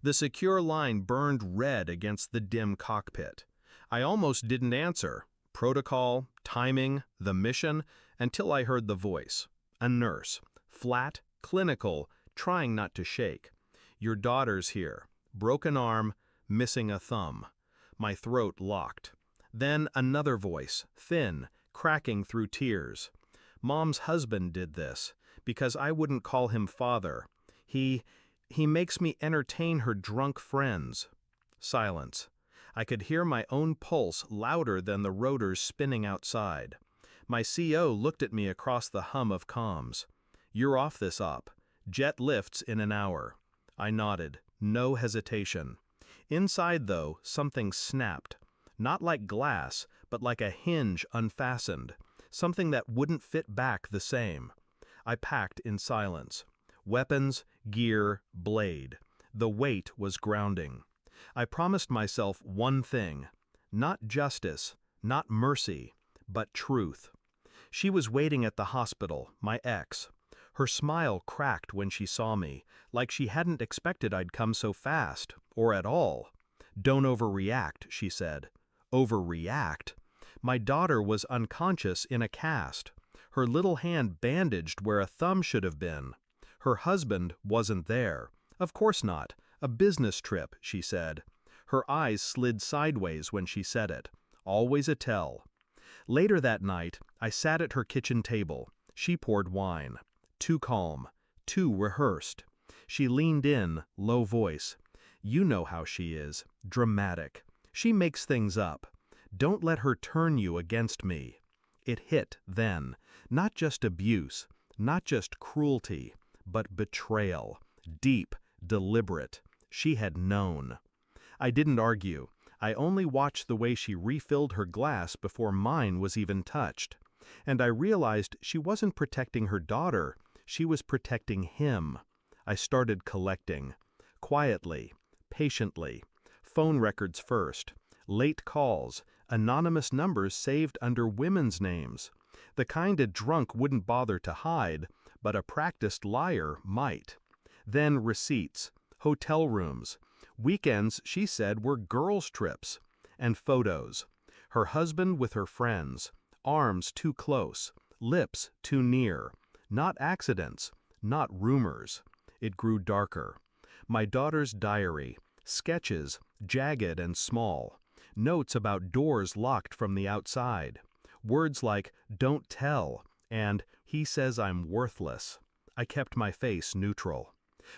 The secure line burned red against the dim cockpit. I almost didn't answer. Protocol, timing, the mission, until I heard the voice. A nurse. Flat, clinical, trying not to shake. "Your daughter's here. Broken arm, missing a thumb." My throat locked. Then another voice, thin, cracking through tears. "Mom's husband did this, because I wouldn't call him father. He makes me entertain her drunk friends." Silence. I could hear my own pulse louder than the rotors spinning outside. My CO looked at me across the hum of comms. "You're off this op. Jet lifts in an hour." I nodded. No hesitation. Inside, though, something snapped. Not like glass, but like a hinge unfastened. Something that wouldn't fit back the same. I packed in silence. Weapons, gear, blade. The weight was grounding. I promised myself one thing. Not justice, not mercy, but truth. She was waiting at the hospital, my ex. Her smile cracked when she saw me, like she hadn't expected I'd come so fast, or at all. "Don't overreact," she said. Overreact? My daughter was unconscious in a cast. Her little hand bandaged where a thumb should have been. Her husband wasn't there. Of course not. A business trip, she said. Her eyes slid sideways when she said it. Always a tell. Later that night, I sat at her kitchen table. She poured wine. Too calm. Too rehearsed. She leaned in, low voice. "You know how she is. Dramatic. She makes things up. Don't let her turn you against me." It hit then. Not just abuse. Not just cruelty. But betrayal. Deep. Deliberate. She had known. I didn't argue. I only watched the way she refilled her glass before mine was even touched. And I realized she wasn't protecting her daughter. She was protecting him. I started collecting. Quietly. Patiently. Phone records first. Late calls. Anonymous numbers saved under women's names. The kind a drunk wouldn't bother to hide, but a practiced liar might. Then receipts. Hotel rooms. Weekends, she said, were girls' trips. And photos. Her husband with her friends. Arms too close. Lips too near. Not accidents. Not rumors. It grew darker. My daughter's diary. Sketches, jagged and small. Notes about doors locked from the outside. Words like, "Don't tell," and "He says I'm worthless." I kept my face neutral.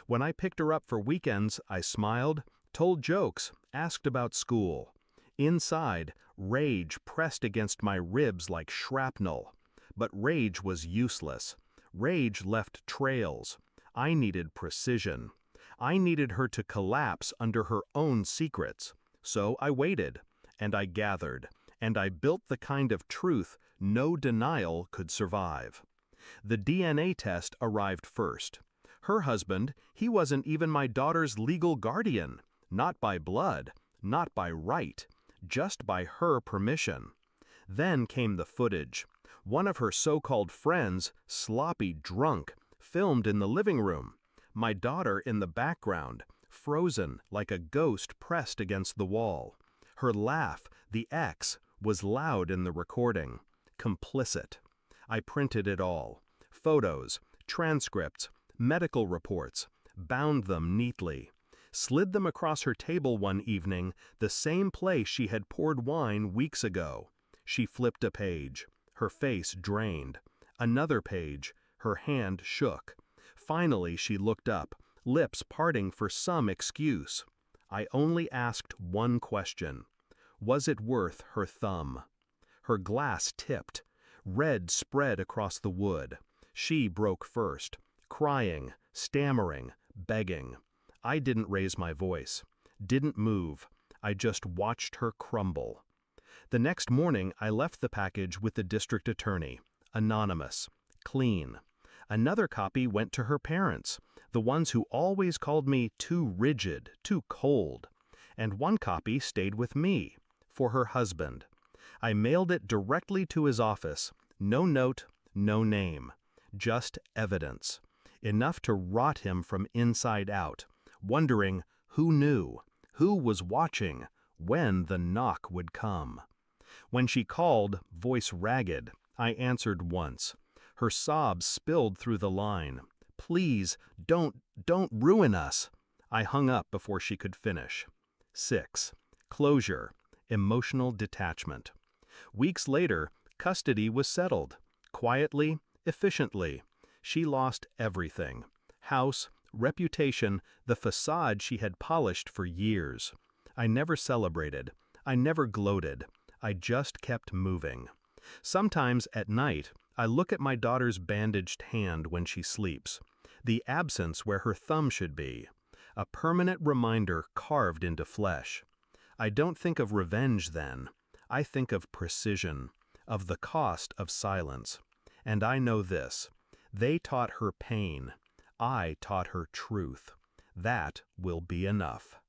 When I picked her up for weekends, I smiled, told jokes, asked about school. Inside, rage pressed against my ribs like shrapnel. But rage was useless. Rage left trails. I needed precision. I needed her to collapse under her own secrets. So I waited, and I gathered, and I built the kind of truth no denial could survive. The DNA test arrived first. Her husband, he wasn't even my daughter's legal guardian. Not by blood, not by right, just by her permission. Then came the footage. One of her so-called friends, sloppy drunk, filmed in the living room. My daughter in the background, frozen like a ghost pressed against the wall. Her laugh, the X, was loud in the recording. Complicit. I printed it all. Photos, transcripts, medical reports, bound them neatly. Slid them across her table one evening, the same place she had poured wine weeks ago. She flipped a page. Her face drained. Another page. Her hand shook. Finally she looked up, lips parting for some excuse. I only asked one question. Was it worth her thumb? Her glass tipped. Red spread across the wood. She broke first, crying, stammering, begging. I didn't raise my voice, didn't move. I just watched her crumble. The next morning I left the package with the district attorney. Anonymous. Clean. Another copy went to her parents, the ones who always called me too rigid, too cold. And one copy stayed with me, for her husband. I mailed it directly to his office. No note, no name. Just evidence. Enough to rot him from inside out, wondering Who knew? Who was watching? When the knock would come? When she called, voice ragged, I answered once. Her sobs spilled through the line. Please, don't ruin us. I hung up before she could finish. 6. Closure. Emotional detachment. Weeks later, custody was settled. Quietly, efficiently. She lost everything. House, reputation, the facade she had polished for years. I never celebrated. I never gloated. I just kept moving. Sometimes at night, I look at my daughter's bandaged hand when she sleeps. The absence where her thumb should be. A permanent reminder carved into flesh. I don't think of revenge then. I think of precision, of the cost of silence. And I know this. They taught her pain. I taught her truth. That will be enough.